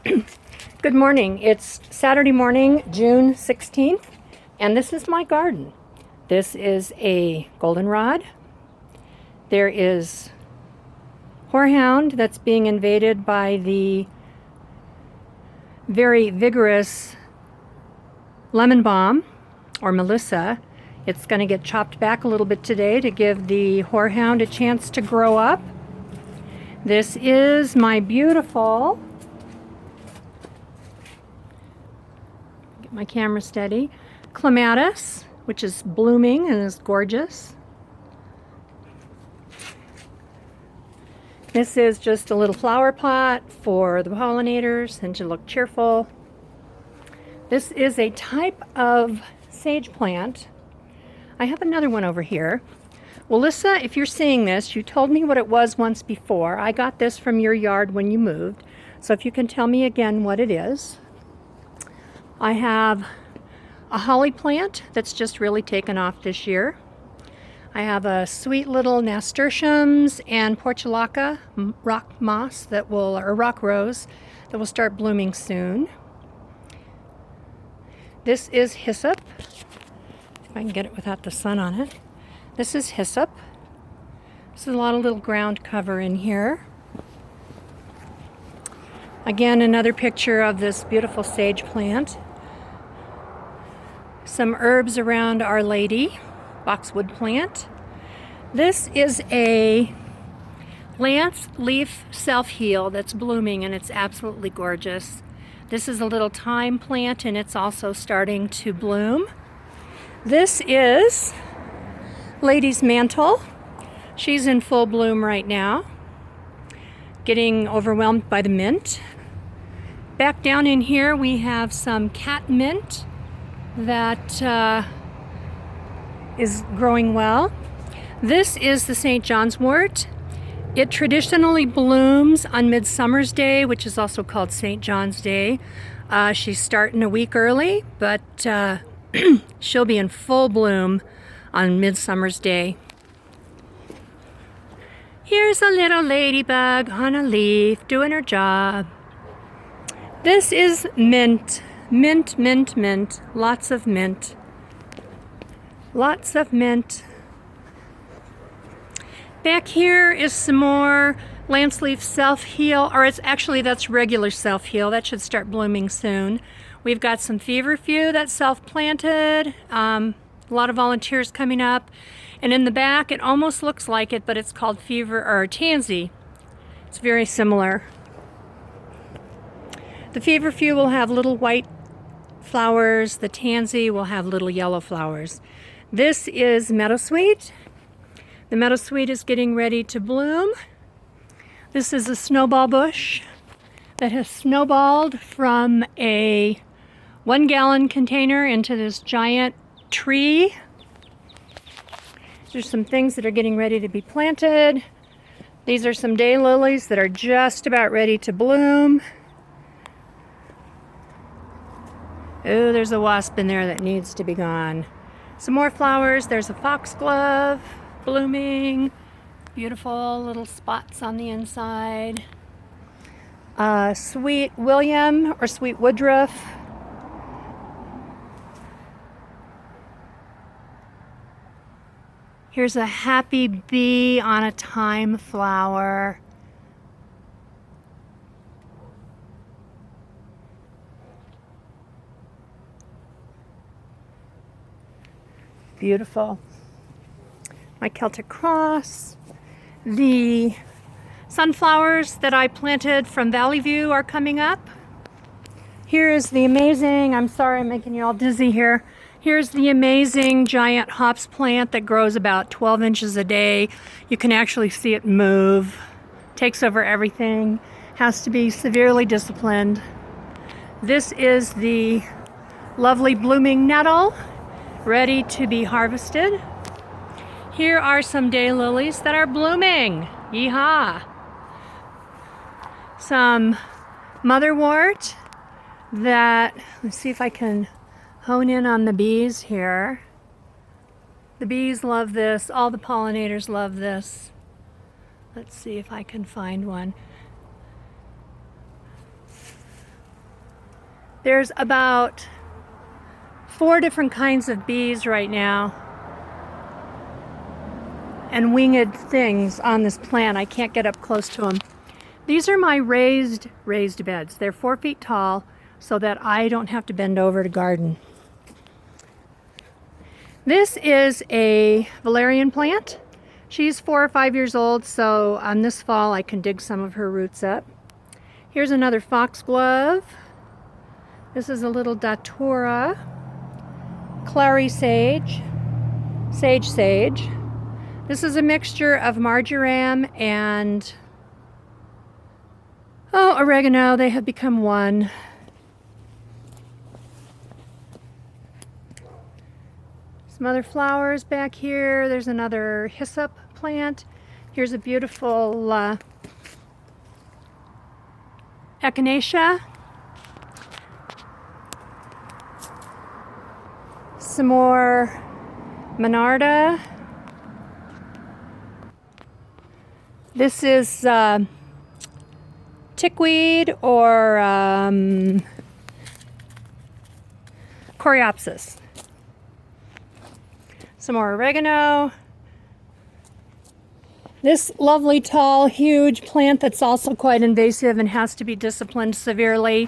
Good morning. It's Saturday morning, June 16th, and this is my garden. This is a goldenrod. There is horehound that's being invaded by the very vigorous lemon balm, or Melissa. It's going to get chopped back a little bit today to give the horehound a chance to grow up. This is my beautiful, get my camera steady, clematis, which is blooming and is gorgeous. This is just a little flower pot for the pollinators and to look cheerful. This is a type of sage plant. I have another one over here. Well, Lissa, if you're seeing this, you told me what it was once before. I got this from your yard when you moved. So if you can tell me again what it is. I have a holly plant that's just really taken off this year. I have a sweet little nasturtiums and portulaca rock moss or rock rose that will start blooming soon. This is hyssop. If I can get it without the sun on it. This is hyssop. This is a lot of little ground cover in here. Again, another picture of this beautiful sage plant. Some herbs around Our Lady, boxwood plant. This is a lance leaf self-heal that's blooming, and it's absolutely gorgeous. This is a little thyme plant, and it's also starting to bloom. This is Lady's Mantle. She's in full bloom right now, getting overwhelmed by the mint. Back down in here we have some catmint that is growing well. This is the St. John's wort. It traditionally blooms on Midsummer's Day, which is also called St. John's Day. She's starting a week early, but she'll be in full bloom on Midsummer's Day. Here's a little ladybug on a leaf doing her job. This is mint. Mint, mint, mint. Lots of mint. Lots of mint. Back here is some more lance leaf self-heal, or that's regular self-heal. That should start blooming soon. We've got some feverfew that's self-planted. A lot of volunteers coming up. And in the back, it almost looks like it, but it's called tansy. It's very similar. The feverfew will have little white flowers. The tansy will have little yellow flowers. This is meadowsweet. The meadowsweet is getting ready to bloom. This is a snowball bush that has snowballed from a 1-gallon container into this giant tree. There's some things that are getting ready to be planted. These are some daylilies that are just about ready to bloom. Oh, there's a wasp in there that needs to be gone. Some more flowers. There's a foxglove blooming. Beautiful little spots on the inside. Sweet William or sweet woodruff. Here's a happy bee on a thyme flower. Beautiful. My Celtic cross. The sunflowers that I planted from Valley View are coming up. Here is the amazing, I'm sorry I'm making you all dizzy here. Here's the amazing giant hops plant that grows about 12 inches a day. You can actually see it move. Takes over everything. Has to be severely disciplined. This is the lovely blooming nettle, ready to be harvested. Here are some daylilies that are blooming. Yeehaw! Some motherwort that, let's see if I can hone in on the bees here. The bees love this. All the pollinators love this. Let's see if I can find one. There's about 4 different kinds of bees right now, and winged things on this plant. I can't get up close to them. These are my raised beds. They're 4 feet tall so that I don't have to bend over to garden. This is a valerian plant. She's 4 or 5 years old, so on this fall I can dig some of her roots up. Here's another foxglove. This is a little datura, clary sage, sage. This is a mixture of marjoram and oregano. They have become one. Some other flowers back here. There's another hyssop plant. Here's a beautiful echinacea. Some more monarda. This is chickweed or coreopsis. Some more oregano. This lovely, tall, huge plant that's also quite invasive and has to be disciplined severely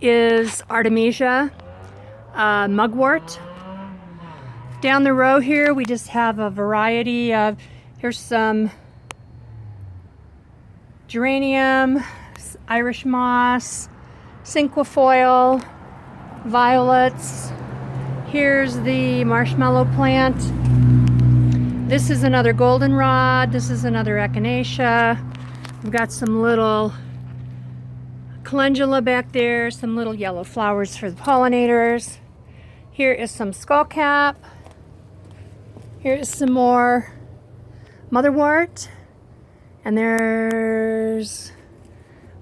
is Artemisia mugwort. Down the row here we just have a variety of, here's some geranium, Irish moss, cinquefoil, violets. Here's the marshmallow plant. This is another goldenrod. This is another echinacea. We've got some little calendula back there, some little yellow flowers for the pollinators. Here is some skullcap. Here is some more motherwort. And there's,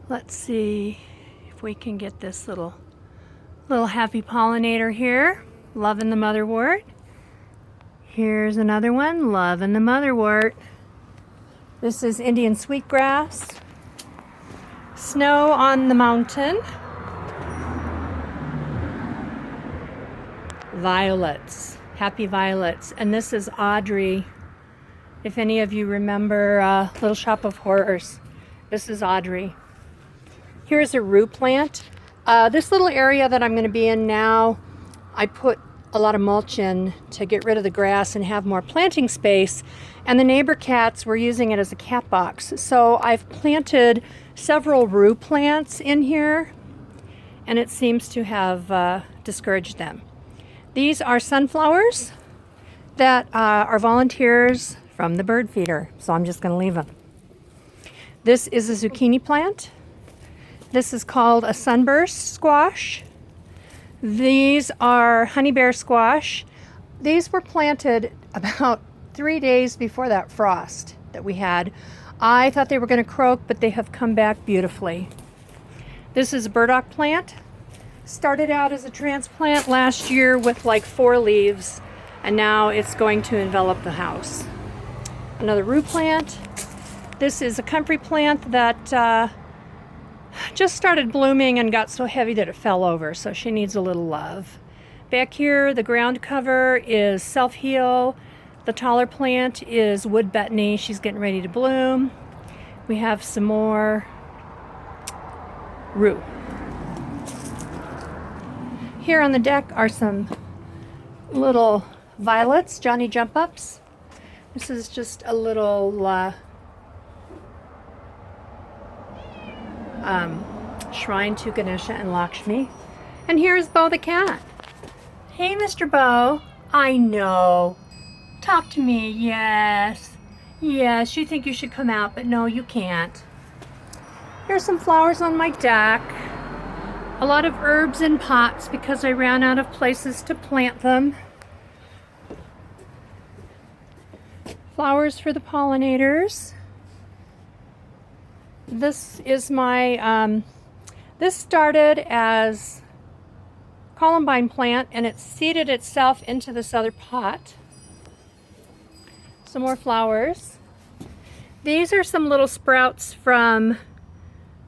let's see if we can get this little happy pollinator here, loving the motherwort. Here's another one, loving the motherwort. This is Indian sweetgrass. Snow on the mountain. Violets, happy violets. And this is Audrey. If any of you remember Little Shop of Horrors, this is Audrey. Here's a rue plant. This little area that I'm going to be in now, I put a lot of mulch in to get rid of the grass and have more planting space, and the neighbor cats were using it as a cat box. So I've planted several rue plants in here, and it seems to have discouraged them. These are sunflowers that are volunteers from the bird feeder, so I'm just going to leave them. This is a zucchini plant. This is called a sunburst squash. These are honey bear squash. These were planted about 3 days before that frost that we had. I thought they were going to croak, but they have come back beautifully. This is a burdock plant. Started out as a transplant last year with like 4 leaves, and now it's going to envelop the house. Another rue plant. This is a comfrey plant that just started blooming and got so heavy that it fell over, so she needs a little love. Back here, the ground cover is self-heal. The taller plant is wood betony. She's getting ready to bloom. We have some more rue. Here on the deck are some little violets, Johnny Jump Ups. This is just a little shrine to Ganesha and Lakshmi. And here's Bo the cat. Hey, Mr. Bo. I know. Talk to me. Yes. Yes, you think you should come out, but no, you can't. Here's some flowers on my deck. A lot of herbs in pots because I ran out of places to plant them. Flowers for the pollinators. This is my, this started as columbine plant and it seeded itself into this other pot. Some more flowers. These are some little sprouts from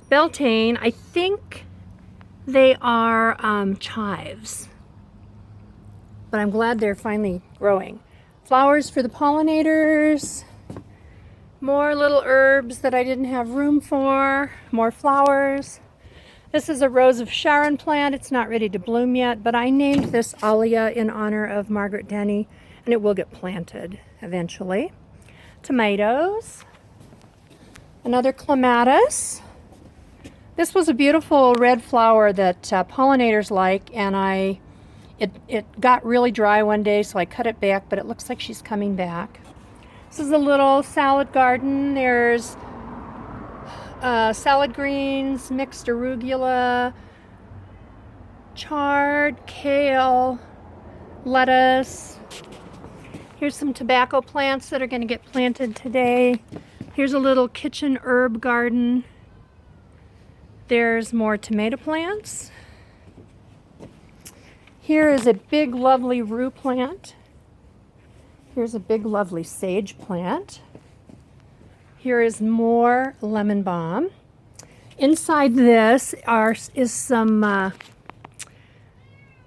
Beltane. I think They are chives, but I'm glad they're finally growing. Flowers for the pollinators, more little herbs that I didn't have room for, more flowers. This is a Rose of Sharon plant. It's not ready to bloom yet, but I named this Alia in honor of Margaret Denny, and it will get planted eventually. Tomatoes, another clematis. This was a beautiful red flower that pollinators like, and it got really dry one day, so I cut it back, but it looks like she's coming back. This is a little salad garden. There's salad greens, mixed arugula, chard, kale, lettuce. Here's some tobacco plants that are going to get planted today. Here's a little kitchen herb garden. There's more tomato plants. Here is a big lovely rue plant. Here's a big lovely sage plant. Here is more lemon balm. Inside this is some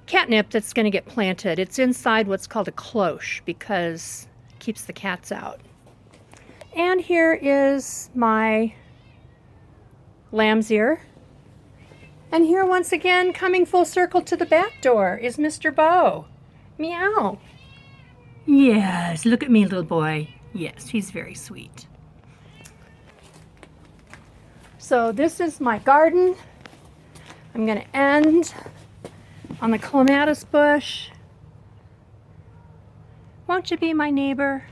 catnip that's going to get planted. It's inside what's called a cloche because it keeps the cats out. And here is my lamb's ear. And here once again, coming full circle to the back door, is Mr. Bo. Meow. Yes, look at me, little boy. Yes, he's very sweet. So this is my garden. I'm going to end on the clematis bush. Won't you be my neighbor?